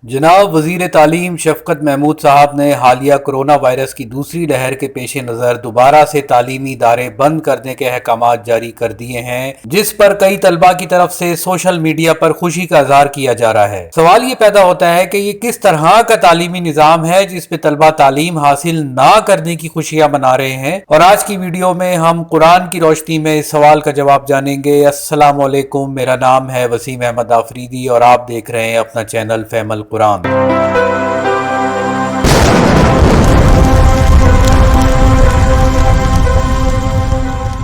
जनाब वजीर तालीम शफकत महमूद साहब ने हालिया कोरोना वायरस की दूसरी लहर के पेश नज़र दोबारा से तालीमी इदारे बंद करने के अहकामात जारी कर दिए हैं, जिस पर कई तलबा की तरफ से सोशल मीडिया पर खुशी का इजहार किया जा रहा है। सवाल ये पैदा होता है कि ये किस तरह का तालीमी निज़ाम है जिसपे तलबा तालीम हासिल ना करने की खुशियां मना रहे हैं। और आज की वीडियो में हम कुरान की रोशनी में इस सवाल का जवाब जानेंगे। अस्सलाम वालेकुम, मेरा नाम है वसीम अहमद आफरीदी और आप देख रहे हैं अपना चैनल फहमल कुरान।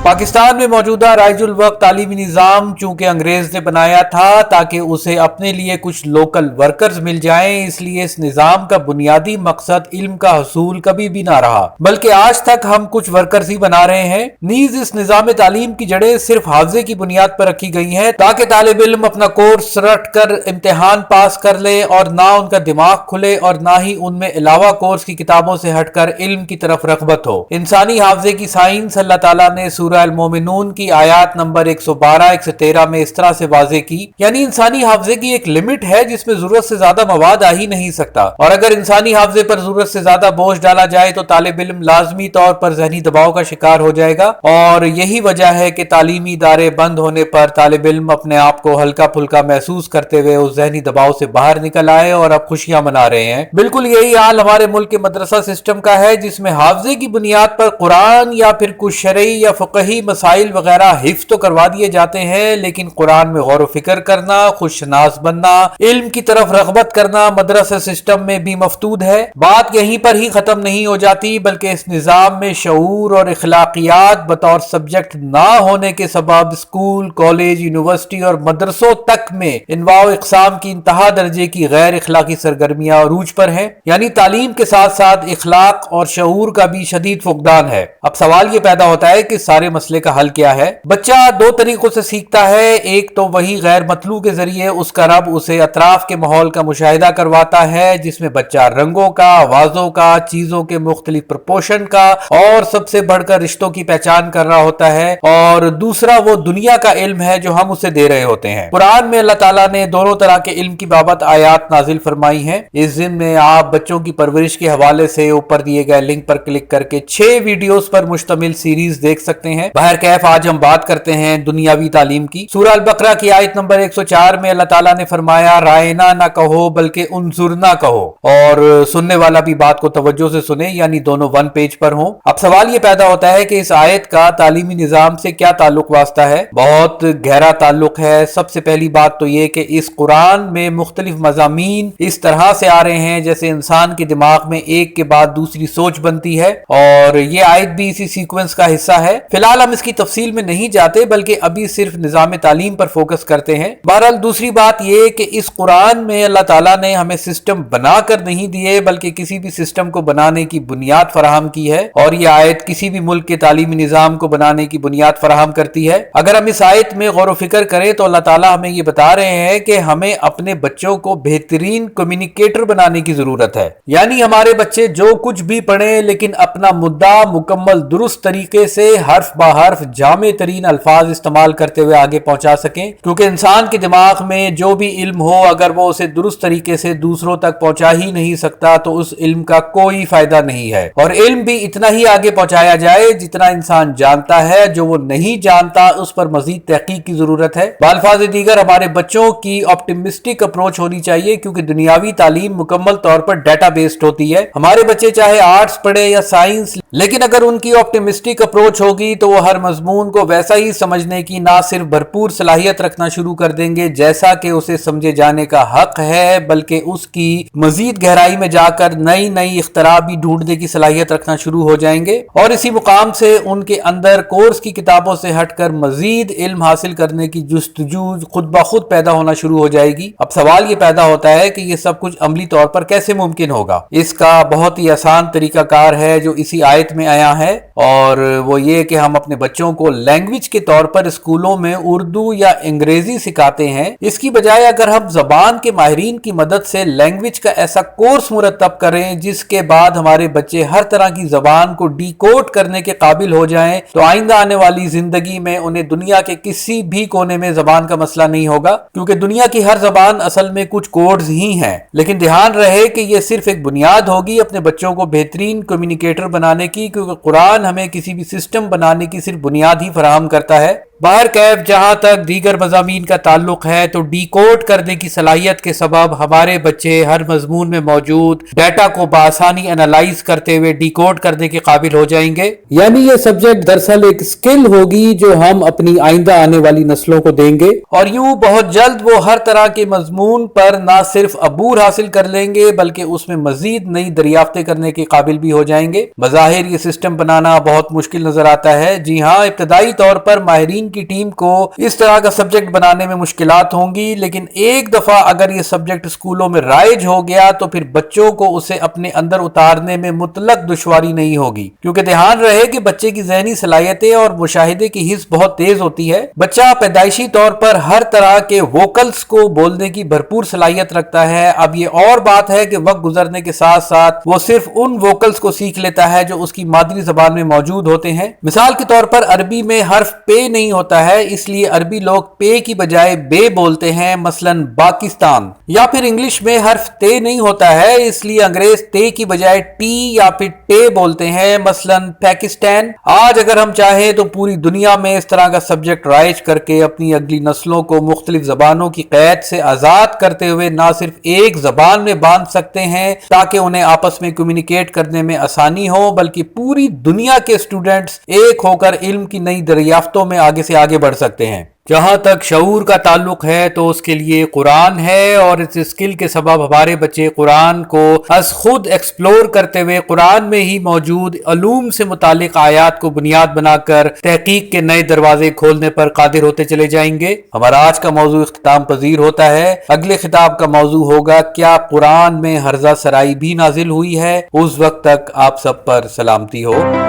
पाकिस्तान में मौजूदा राइजुल वक्त तालीमी निज़ाम चूंकि अंग्रेज ने बनाया था ताकि उसे अपने लिए कुछ लोकल वर्कर्स मिल जाएं, इसलिए इस निज़ाम का बुनियादी मकसद इल्म का हसूल कभी भी ना रहा, बल्कि आज तक हम कुछ वर्कर्स ही बना रहे हैं। नीज इस निज़ाम तालीम की जड़ें सिर्फ हाफजे की बुनियाद पर रखी गई हैं ताकि तालिब इल्म अपना कोर्स रट कर इम्तिहान पास कर ले और ना उनका दिमाग खुले और ना ही उनमें अलावा कोर्स की किताबों से हटकर इल्म की तरफ रग़बत हो। इंसानी हाफजे की साइंस अल्लाह ताला ने सूरह अल-मोमिनून की आयत नंबर 112-113 में इस तरह से वाज़े की, यानी इंसानी हाफजे की एक लिमिट है जिसमें जरूरत से ज्यादा मवाद आ ही नहीं सकता, और अगर इंसानी हाफजे पर जरूरत से ज्यादा बोझ डाला जाए तो तालिब इल्म लाजमी तौर पर ज़हनी दबाव का शिकार हो जाएगा। और यही वजह है कि तालीमी इदारे बंद होने पर तालिब इल्म अपने आप को हल्का फुल्का महसूस करते हुए उस ज़हनी दबाव से बाहर निकल आए और अब खुशियां मना रहे हैं। बिल्कुल यही हाल हमारे मुल्क के मदरसा सिस्टम का है, जिसमें हाफजे की बुनियाद पर कुरान या फिर कुछ शरई या फक़ही मसाइल वगैरह हिफ्ज़ तो करवा दिए जाते हैं, लेकिन कुरान में गौर फिक्र करना, खुशनास बनना, इल्म की तरफ रग़बत करना मदरसा सिस्टम में भी मफतूद है। बात यहीं पर ही खत्म नहीं हो जाती, बल्कि इस निज़ाम में शऊर और इखलाकियात बतौर सब्जेक्ट ना होने के सबब स्कूल, कॉलेज, यूनिवर्सिटी और मदरसों तक में इनवाओ इक़साम की इंतहा दर्जे की गैर इखलाकी सरगर्मियां अरूज पर हैं, यानी तालीम के साथ साथ इखलाक और शऊर का भी शदीद फुकदान है। अब सवाल ये पैदा होता है कि सारे मसले का हल क्या है। बच्चा दो तरीकों से सीखता है, एक तो वही गैर मतलू के जरिए उसका रब उसे अतराफ के माहौल का मुशाहिदा करवाता है, जिसमें बच्चा रंगों का, आवाजों का, चीजों के मुख्तलिफ प्रपोर्शन का और सबसे बढ़कर रिश्तों की पहचान कर रहा होता है, और दूसरा वो दुनिया का इल्म है जो हम उसे दे रहे होते हैं। कुरान में अल्लाह ताला ने दोनों तरह के इल्म की बाबत आयात नाजिल फरमाई हैं। इस ज़िम्न में आप बच्चों की परवरिश के हवाले से ऊपर दिए गए लिंक पर क्लिक करके 6 वीडियोस पर मुश्तमिल सीरीज देख सकते हैं। बहर कैफ आज हम बात करते हैं दुनियावी तालीम की। सूरह अल बकरा की आयत नंबर 104 में अल्लाह ताला ने फरमाया, रायना ना कहो बल्कि उनजुरना कहो, और सुनने वाला भी बात को तवज्जो से सुने, यानी दोनों वन पेज पर हों। अब सवाल ये पैदा होता है कि इस आयत का तालीमी निजाम से क्या ताल्लुक वास्ता है। बहुत गहरा ताल्लुक है। सबसे पहली बात तो ये कि इस कुरान में मुख्तलिफ मज़ामीन इस तरह से आ रहे हैं जैसे इंसान के दिमाग में एक के बाद दूसरी सोच बनती है, और ये आयत भी इसी सीक्वेंस का हिस्सा है। फिलहाल हम इसकी तफसील में नहीं जाते, बल्कि अभी सिर्फ निजाम तालीम पर फोकस करते हैं। बहरहाल दूसरी बात यह कि इस कुरान में अल्लाह ताला ने हमें सिस्टम बनाकर नहीं दिए, बल्कि किसी भी सिस्टम को बनाने की बुनियाद फराहम की है, और यह आयत किसी भी मुल्क के तालीमी निजाम को बनाने की बुनियाद फराहम करती है। अगर हम इस आयत में गौर फिक्र करें तो अल्लाह ताला हमें ये बता रहे हैं कि हमें अपने बच्चों को बेहतरीन कम्युनिकेटर बनाने की जरूरत है, यानी हमारे बच्चे जो कुछ भी पढ़े लेकिन अपना मुद्दा मुकम्मल दुरुस्त तरीके से हर्फ बा हर्फ जामे तरीन अल्फाज इस्तेमाल करते हुए आगे पहुंचा सकें, क्योंकि इंसान के दिमाग में जो भी इल्म हो अगर वो उसे दुरुस्त तरीके से दूसरों तक पहुंचा ही नहीं सकता तो उस इल्म का कोई फायदा नहीं है। और इल्म भी इतना ही आगे पहुंचाया जाए जितना इंसान जानता है, जो वो नहीं जानता उस पर मजीद तहकीक की जरूरत है। बालफाज दीगर हमारे बच्चों की ऑप्टिमिस्टिक अप्रोच होनी चाहिए, क्योंकि दुनियावी तालीम मुकम्मल तौर पर डाटा बेस्ड होती है। हमारे बच्चे चाहे आर्ट्स पढ़े या साइंस, लेकिन अगर उनकी ऑप्टिमिस्टिक अप्रोच होगी तो वो हर मजमून को वैसा ही समझने की ना सिर्फ भरपूर सलाहियत रखना शुरू कर देंगे जैसा कि उसे समझे जाने का हक है, बल्कि उसकी मजीद गहराई में जाकर नई नई इख्तरा भी ढूंढने की सलाहियत रखना शुरू हो जाएंगे, और इसी मुकाम से उनके अंदर कोर्स की किताबों से हटकर मजीद इल्म हासिल करने की जुस्तजू खुद ब खुद पैदा होना शुरू हो जाएगी। अब सवाल ये पैदा होता है कि ये सब कुछ अमली तौर पर कैसे मुमकिन होगा। इसका बहुत ही आसान तरीकाकार है जो इसी आयत में आया है, और वो ये कि हम اپنے بچوں کو لینگویج کے طور پر اسکولوں میں اردو یا انگریزی سکھاتے ہیں، اس کی بجائے اگر ہم زبان کے ماہرین کی مدد سے لینگویج کا ایسا کورس مرتب کریں جس کے بعد ہمارے بچے ہر طرح کی زبان کو ڈی کوڈ کرنے کے قابل ہو جائیں، تو آئندہ آنے والی زندگی میں انہیں دنیا کے کسی بھی کونے میں زبان کا مسئلہ نہیں ہوگا، کیونکہ دنیا کی ہر زبان اصل میں کچھ کوڈز ہی ہیں۔ لیکن دھیان رہے کہ یہ صرف ایک بنیاد ہوگی اپنے بچوں کو بہترین کمیونیکیٹر بنانے کی، کیونکہ قرآن ہمیں کسی بھی سسٹم بنانے کی صرف بنیاد ہی فراہم کرتا ہے۔ بہرکیف جہاں تک دیگر مضامین کا تعلق ہے تو ڈی کوڈ کرنے کی صلاحیت کے سبب ہمارے بچے ہر مضمون میں موجود ڈیٹا کو بآسانی انالائز کرتے ہوئے ڈی کوڈ کرنے کے قابل ہو جائیں گے، یعنی یہ سبجیکٹ دراصل ایک اسکل ہوگی جو ہم اپنی آئندہ آنے والی نسلوں کو دیں گے، اور یوں بہت جلد وہ ہر طرح کے مضمون پر نہ صرف عبور حاصل کر لیں گے بلکہ اس میں مزید نئی دریافتیں کرنے کے قابل بھی ہو جائیں گے۔ بظاہر یہ سسٹم بنانا بہت مشکل نظر آتا ہے، جی ہاں، ابتدائی طور پر ماہرین کی ٹیم کو اس طرح کا سبجیکٹ بنانے میں مشکلات ہوں گی، لیکن ایک دفعہ اگر یہ سبجیکٹ اسکولوں میں رائج ہو گیا تو پھر بچوں کو اسے اپنے اندر اتارنے میں مطلق دشواری نہیں ہوگی، کیونکہ دھیان رہے کہ بچے کی ذہنی صلاحیتیں اور مشاہدے کی حس بہت تیز ہوتی ہے۔ بچہ پیدائشی طور پر ہر طرح کے ووکلز کو بولنے کی بھرپور صلاحیت رکھتا ہے۔ اب یہ اور بات ہے کہ وقت گزرنے کے ساتھ ساتھ وہ صرف ان ووکلز کو سیکھ لیتا ہے جو اس کی مادری زبان میں موجود ہوتے ہیں۔ مثال کے طور پر عربی میں حرف پے نہیں ہوتا ہے، اس لیے عربی لوگ پے کی بجائے بے بولتے ہیں، مثلا پاکستان، یا پھر انگلش میں حرف تے نہیں ہوتا ہے، اس لیے انگریز تے کی بجائے ٹی یا پھر ٹے بولتے ہیں، مثلا پاکستان۔ آج اگر ہم چاہیں تو پوری دنیا میں اس طرح کا سبجیکٹ رائج کر کے اپنی اگلی نسلوں کو مختلف زبانوں کی قید سے آزاد کرتے ہوئے نہ صرف ایک زبان میں باندھ سکتے ہیں تاکہ انہیں آپس میں کمیونیکیٹ کرنے میں آسانی ہو، بلکہ پوری دنیا کے اسٹوڈنٹس ایک ہو کر علم کی نئی دریافتوں میں آگے سے آگے بڑھ سکتے ہیں۔ جہاں تک شعور کا تعلق ہے تو اس کے لیے قرآن ہے، اور اس اسکل کے سبب ہمارے بچے قرآن کو از خود ایکسپلور کرتے ہوئے قرآن میں ہی موجود علوم سے متعلق آیات کو بنیاد بنا کر تحقیق کے نئے دروازے کھولنے پر قادر ہوتے چلے جائیں گے۔ ہمارا آج کا موضوع اختتام پذیر ہوتا ہے۔ اگلے خطاب کا موضوع ہوگا کیا قرآن میں ہرزہ سرائی بھی نازل ہوئی ہے؟ اس وقت تک آپ سب پر سلامتی ہو۔